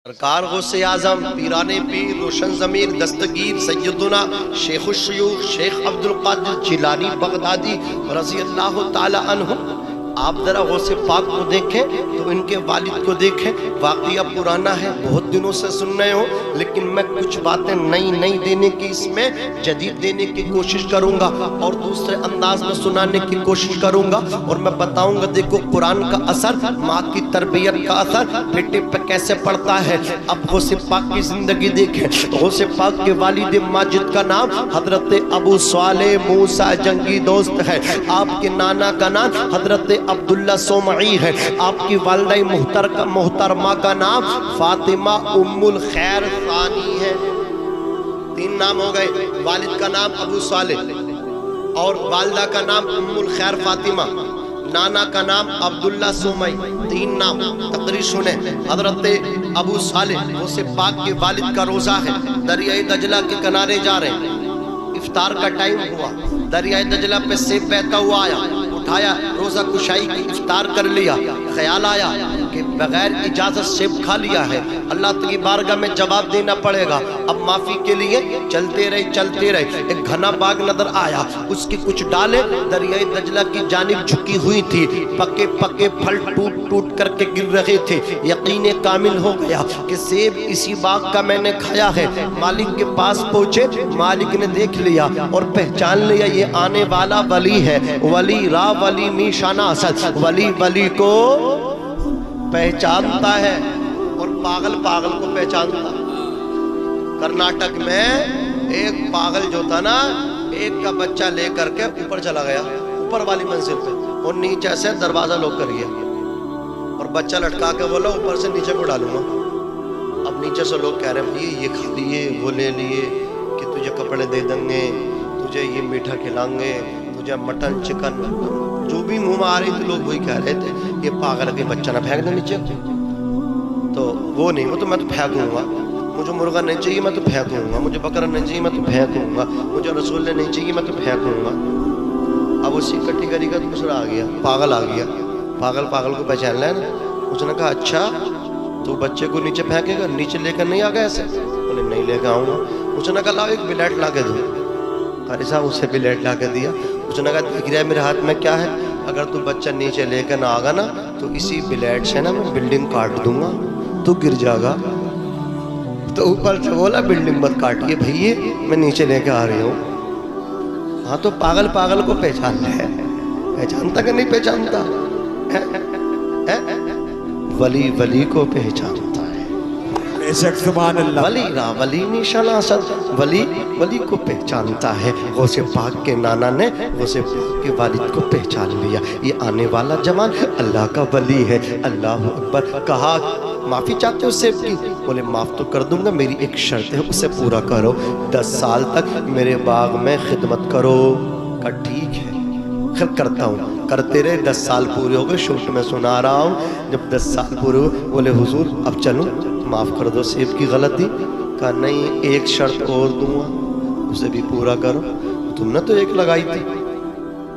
سرکار غوث اعظم پیران پیر روشن ضمیر دستگیر سیدنا شیخ الشیوخ شیخ عبدالقادر جیلانی بغدادی رضی اللہ تعالی عنہ، آپ ذرا غوث پاک کو دیکھیں تو ان کے والد کو دیکھیں۔ واقعہ پرانا ہے، بہت دنوں سے سن رہے ہو، لیکن میں کچھ باتیں نئی دینے کی، اس میں جدید دینے کی کوشش کروں گا اور دوسرے انداز میں سنانے کی کوشش کروں گا، اور میں بتاؤں گا دیکھو قرآن کا اثر، ماں کی تربیت کا اثر بیٹے پہ کیسے پڑتا ہے۔ اب غوث پاک کی زندگی دیکھیں۔ غوث پاک کے والد ماجد کا نام حضرت ابو صالح موسیٰ جنگی دوست ہے۔ آپ کے نانا کا نام حضرت عبداللہ سومعی ہے۔ آپ کی والدہ محترمہ کا نام فاطمہ ام الخیر ثانی ہے۔ تین نام ہو گئے، والد کا نام ابو صالح اور والدہ کا نام ام الخیر فاطمہ، نانا کا نام عبداللہ سومعی، تین نام تقریر سنیں۔ حضرت ابو صالح غوث پاک کے والد کا روزہ ہے، دریائے دجلہ کے کنارے جا رہے ہیں، افطار کا ٹائم ہوا، دریائے دجلہ پہ سیب بہتا ہوا آیا، اٹھایا، روزہ کشائی کی افطار کر لیا، خیال آیا کہ بغیر اجازت سیب کھا لیا ہے، اللہ کی بارگاہ میں جواب دینا پڑے گا۔ اب معافی کے لیے چلتے رہے، ایک گھنا باغ نظر آیا، اس کی کچھ ڈالیں دریائے دجلہ کی جانب جھکی ہوئی تھی، پکے پھل ٹوٹ کر کے گر رہے تھے۔ یقین کامل ہو گیا کہ سیب اسی باغ کا میں نے کھایا ہے۔ مالک کے پاس پہنچے، مالک نے دیکھ لیا اور پہچان لیا یہ آنے والا ولی ہے، ولی را ولی نیشانہ اسد، ولی کو پہچانتا ہے اور پاگل کو پہچانتا۔ کرناٹک میں ایک پاگل جو تھا نا، ایک کا بچہ لے کر کے اوپر چلا گیا، اوپر والی منزل پہ، اور نیچے سے دروازہ لوک کر گیا اور بچہ لٹکا کے بولا اوپر سے نیچے کو ڈالوں گا۔ اب نیچے سے لوگ کہہ رہے ہیں یہ کھا لیے، وہ لے لیے، کہ تجھے کپڑے دے دیں گے، تجھے یہ میٹھا کھلائیں گے، تجھے مٹن چکن، جو بھی منہ میں آ رہی تھی لوگ وہی کہہ رہے تھے یہ پاگل کے بچہ نہ پھینک دے نیچے۔ تو وہ نہیں، وہ تو میں تو پھینکوں گا، مجھے مرغا نہیں چاہیے میں تو پھینکوں گا، مجھے بکرا نہیں چاہیے میں تو پھینکوں گا، مجھے رسول نہیں چاہیے میں تو پھینکوں گا۔ اب اسی کٹیگری کا دوسرا آ گیا، پاگل آ گیا، پاگل کو پہچان لیا نا۔ اس نے کہا اچھا تو بچے کو نیچے پھینکے گا، نیچے لے کر نہیں آ گیا ایسے؟ بولے نہیں لے کے آؤں گا۔ اس نے کہا لاؤ ایک بلیٹ لا کے دو۔ قاری صاحب اسے بلیٹ لا کے دیا۔ اس نے کہا دیکھ رہا ہے میرے ہاتھ میں کیا ہے، اگر تو بچہ نیچے لے کے نہ آگا نا تو اسی بلیٹ سے نا میں بلڈنگ کاٹ دوں گا، تو گر جا گا۔ تو اوپر سے بولا بلڈنگ مت کاٹیے بھئیے، میں نیچے لے کے آ رہی ہوں۔ ہاں تو پاگل کو پہچان ہے، پہچانتا کہ نہیں پہچانتا؟ ولی کو پہچانتا ہے۔ بے شک سبحان اللہ۔ ولی را ولی نیشانہ اسد، ولی کو پہچانتا ہے۔ غوث پاک کے نانا نے غوث پاک کے والد کو پہچان لیا، یہ آنے والا جوان اللہ کا ولی ہے۔ اللہ اکبر۔ کہا معافی چاہتے ہو سیب کی؟ بولے معاف تو کر دوں گا، میری ایک شرط ہے اسے پورا کرو، 10 سال تک میرے باغ میں خدمت کرو۔ کہا ٹھیک ہے، خیر کرتا ہوں۔ کرتے رہے، 10 سال پورے ہو گئے، شوٹ میں سنا رہا ہوں۔ جب 10 سال پورے ہوئے بولے حضور اب چلوں، معاف کر دو سیب کی غلطی۔ کہا نہیں ایک شرط اور دوں گا، اسے بھی پورا کرو۔ تم نے تو ایک لگائی تھی۔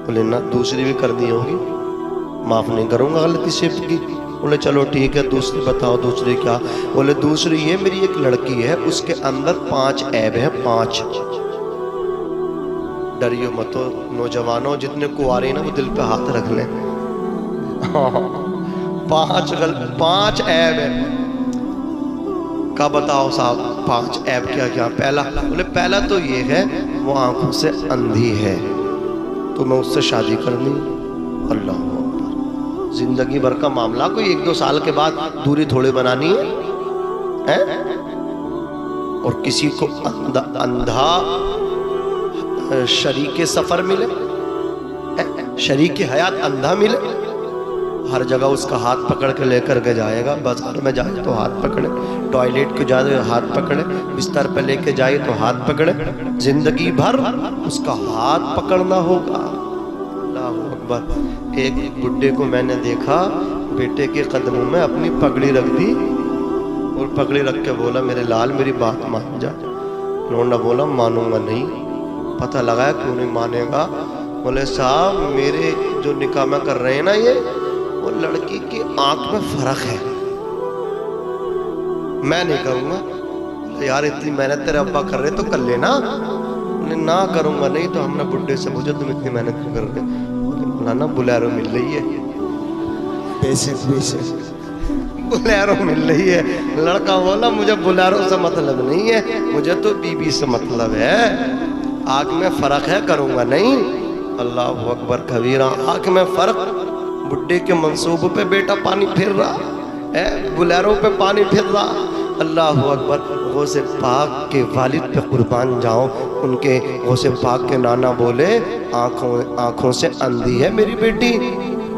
بولے نہ دوسری بھی کر دی ہوگی، معاف نہیں کروں گا غلطی سیب کی۔ بولے چلو ٹھیک ہے دوسری بتاؤ، دوسری کیا؟ بولے دوسری یہ میری ایک لڑکی ہے، اس کے اندر 5 عیب ہیں، 5۔ ڈریو متو نوجوانوں، جتنے کوارے نا وہ دل پہ ہاتھ رکھ لیں۔ 5 عیب ہیں۔ کا بتاؤ صاحب 5 عیب کیا؟ پہلا، بولے پہلا تو یہ ہے وہ آنکھوں سے اندھی ہے، تو میں اس سے شادی کرنی۔ اللہ اکبر۔ زندگی بھر کا معاملہ، کوئی 1-2 سال کے بعد دوری تھوڑے بنانی ہے۔ اور کسی کو اندھا شریک سفر ملے، شریک حیات اندھا ملے، ہر جگہ اس کا ہاتھ پکڑ کے لے کر کے جائے گا، بازار میں جائے تو ہاتھ پکڑے، ٹوائلٹ کو جائے تو ہاتھ پکڑے، بستر پہ لے کے جائے تو ہاتھ پکڑے، زندگی بھر اس کا ہاتھ پکڑنا ہوگا۔ اللہ اکبر۔ ایک بڈھے کو میں نے دیکھا، بیٹے کے قدموں میں اپنی پگڑی رکھ دی اور پگڑی رکھ کے بولا میرے لال میری بات مان جا۔ لونڈا بولا مانوں گا نہیں۔ پتہ لگایا کیوں نہیں مانے گا؟ بولے صاحب میرے جو نکاح میں کر رہے ہیں نا یہ، وہ لڑکی کی آنکھ میں فرق ہے، میں نہیں کروں گا. یار اتنی محنت تیرے ابا کر رہے تو کر لینا. نہ کروں گا نہیں تو ہم نے بڈھے سے پوچھا تم اتنی محنت کیوں کر رہے؟ مولانا بلیرو مل رہی ہے. بے شک بے شک بلیرو مل رہی ہے. لڑکا بولا مجھے بلیرو سے مطلب نہیں ہے, مجھے تو بی بی سے مطلب ہے. آنکھ میں فرق ہے, کروں گا نہیں. اللہ اکبر کبیرہ. آنکھ میں فرق. بڈھے کے منصوبوں پہ بیٹا پانی پھر رہا ہے, بلیرو پہ پانی پھر رہا. اللہ اکبر. غوث پاک کے والد پہ قربان جاؤں, ان کے غوث پاک کے نانا بولے آنکھوں سے اندھی ہے میری بیٹی.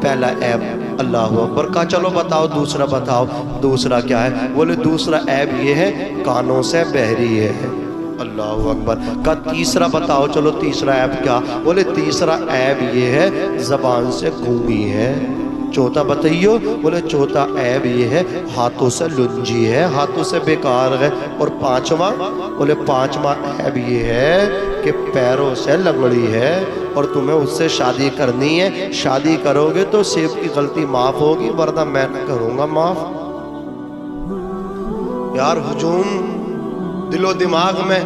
پہلا عیب. اللہ اکبر. کہا چلو بتاؤ دوسرا بتاؤ. دوسرا کیا ہے؟ بولے دوسرا عیب یہ ہے کانوں سے بہری ہے. اللہ اکبر. کہا تیسرا بتاؤ. چلو تیسرا عیب کیا؟ بولے تیسرا عیب یہ ہے زبان سے گونگی ہے. چوتھا بتائیو. بولے چوتھا عیب یہ ہے ہاتھوں سے لنجی ہے, ہاتھوں سے بیکار ہے. اور پانچواں؟ بولے پانچواں عیب یہ ہے کہ پیروں سے لنگڑی ہے اور تمہیں اس سے شادی کرنی ہے. شادی کرو گے تو سیب کی غلطی معاف ہوگی, ورنہ میں نہ کروں گا معاف. یار ہجوم دل و دماغ میں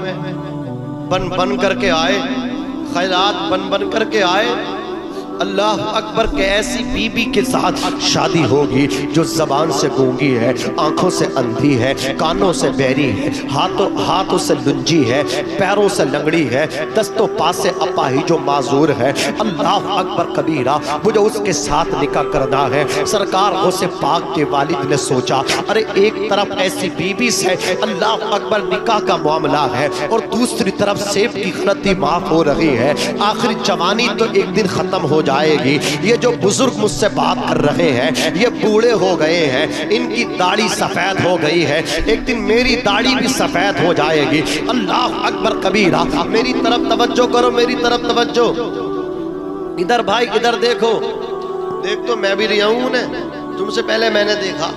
بن کر کے آئے, خیالات بن کر کے آئے. اللہ اکبر. کہ ایسی بی بی کے ساتھ شادی ہوگی جو زبان سے گونگی ہے, آنکھوں سے اندھی ہے, کانوں سے بہری ہے, ہاتھوں سے لنجی ہے, پیروں سے لنگڑی ہے, دست و پا سے اپاہی جو معذور ہے. اللہ اکبر کبیرہ. مجھے اس کے ساتھ نکاح کرنا ہے. سرکار غوث پاک کے والد نے سوچا ارے ایک طرف ایسی بی بی سے اللہ اکبر نکاح کا معاملہ ہے اور دوسری طرف سیب کی غلطی معاف ہو رہی ہے. آخر جوانی تو ایک دن ختم ہو جائے گی. یہ جو بزرگ مجھ سے بات کر رہے ہیں یہ بوڑھے ہو گئے ہیں, ان کی داڑھی سفید ہو گئی ہے, ایک دن میری داڑھی بھی سفید ہو جائے گی. اللہ اکبر کبیرہ. میری طرف توجہ کرو, میری طرف توجہ. ادھر بھائی ادھر دیکھو. دیکھ تو میں بھی رہا ہوں نے, تم سے پہلے میں نے دیکھا,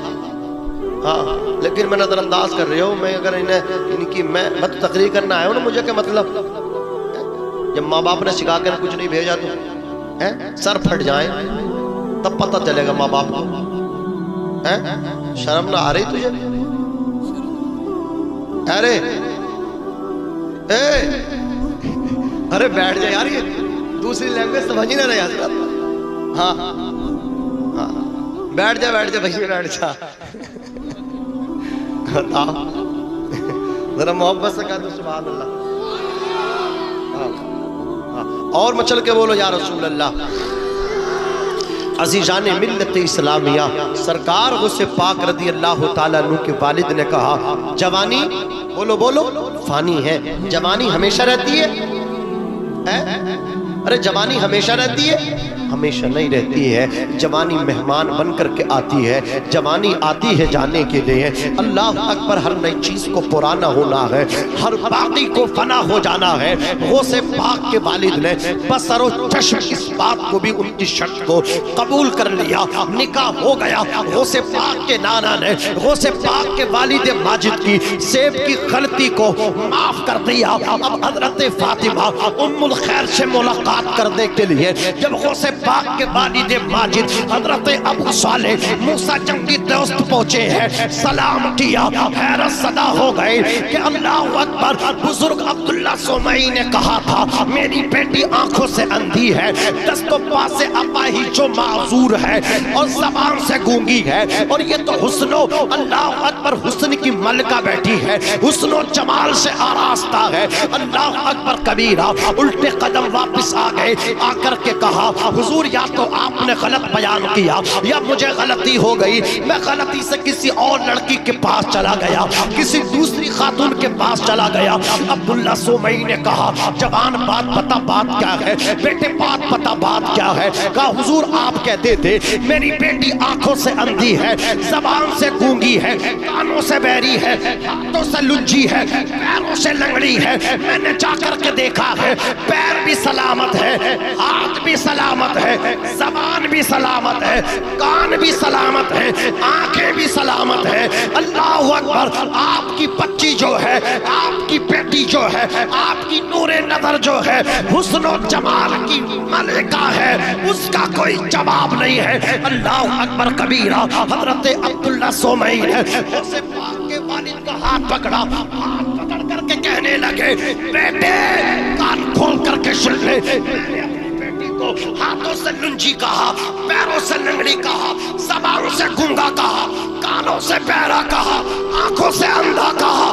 ہاں لیکن میں نظر انداز کر رہا ہوں. میں اگر ان کی میں تقریر کرنا آیا ہوں نا, مجھے کیا مطلب جب ماں باپ نے سکھا کر کچھ نہیں بھیجا تو سر پھٹ جائیں تب پتہ چلے گا ماں باپ کو. شرم نہ آ رہی تجھے؟ ارے بیٹھ جائے یار, یہ دوسری لینگویج سمجھ ہی نہ رہے حضرت. ہاں ہاں بیٹھ جا بھائی بیٹھ جا. ذرا محبت سے کہہ دو سبحان اللہ. اور مچل کے بولو یا رسول اللہ. عزیزان ملت اسلامیہ, سرکار غوث پاک رضی اللہ تعالیٰ عنہ کے والد نے کہا جوانی بولو فانی ہے. جوانی ہمیشہ رہتی ہے؟ ارے جوانی ہمیشہ رہتی ہے؟ ہمیشہ نہیں رہتی ہے. جوانی مہمان بن کر کے آتی ہے, جوانی آتی ہے جانے کے لیے. اللہ اکبر. ہر نئی چیز کو پرانا ہونا ہے, ہر باقی کو فنا ہو جانا ہے. غوث پاک کے والد نے بصر و چشم اس بات کو بھی ان کی شرط کو قبول کر لیا, نکاح ہو گیا. غوث پاک کے نانا نے غوث پاک کے والد ماجد کی سیب کی غلطی کو معاف کر دیا. اب حضرت فاطمہ ام الخیر سے ملاقات کرنے کے لیے جب غوث پاک کے والد ماجد حضرت ابو صالح موسیٰ جنگی دوست پہنچے ہیں, سلام کیا. حیرت زدہ ہو گئے کہ اللہ اکبر. بزرگ عبداللہ سومئی نے کہا تھا میری بیٹی آنکھوں سے اندھی ہے, دست و پا سے اپاہی جو معذور ہے اور زبان سے گونگی ہے, اور یہ تو حسن و اللہ اکبر حسن کی ملکہ بیٹھی ہے, حسن و جمال سے آراستہ ہے. اللہ اکبر کبیرہ. الٹے قدم واپس آ گئے, آ کر کے کہا حضور یا تو آپ نے غلط بیان کیا یا مجھے غلطی ہو گئی. میں غلطی سے کسی اور لڑکی کے پاس چلا گیا, کسی دوسری خاتون کے پاس چلا گیا. عبداللہ سومئی نے کہا جوان بات پتا بات کیا ہے, بیٹے بات پتا بات کیا ہے. کہا حضور آپ کہتے تھے میری بیٹی آنکھوں سے اندھی ہے, زبان سے گونگی ہے, کانوں سے بہری ہے, ہاتھوں سے لنجی ہے, پیروں سے لنگڑی ہے. میں نے جا کر کے دیکھا ہے, پیر بھی سلامت ہے, ہاتھ بھی سلامت ہے, زبان بھی سلامت ہے, کان بھی سلامت ہے, آنکھیں بھی سلامت ہے. اللہ اکبر. آپ کی بچی جو ہے, آپ کی بیٹی جو ہے, آپ کی نور نظر جو ہے, حسن و جمال کی ملکہ ہے, اس کا کوئی جواب نہیں ہے. اللہ اکبر کبیرہ. حضرت عبداللہ سومئی ہے غوث پاک کے والد کا ہاتھ پکڑا، ہاتھ پکڑ کر کے کہنے لگے بیٹے کان کھول کر کے سن لے، ہاتھوں سے لنجی کہا، پیروں سے لنگڑی کہا، زبانوں سے گونگا کہا، کانوں سے بہرا کہا، آنکھوں سے اندھا کہا،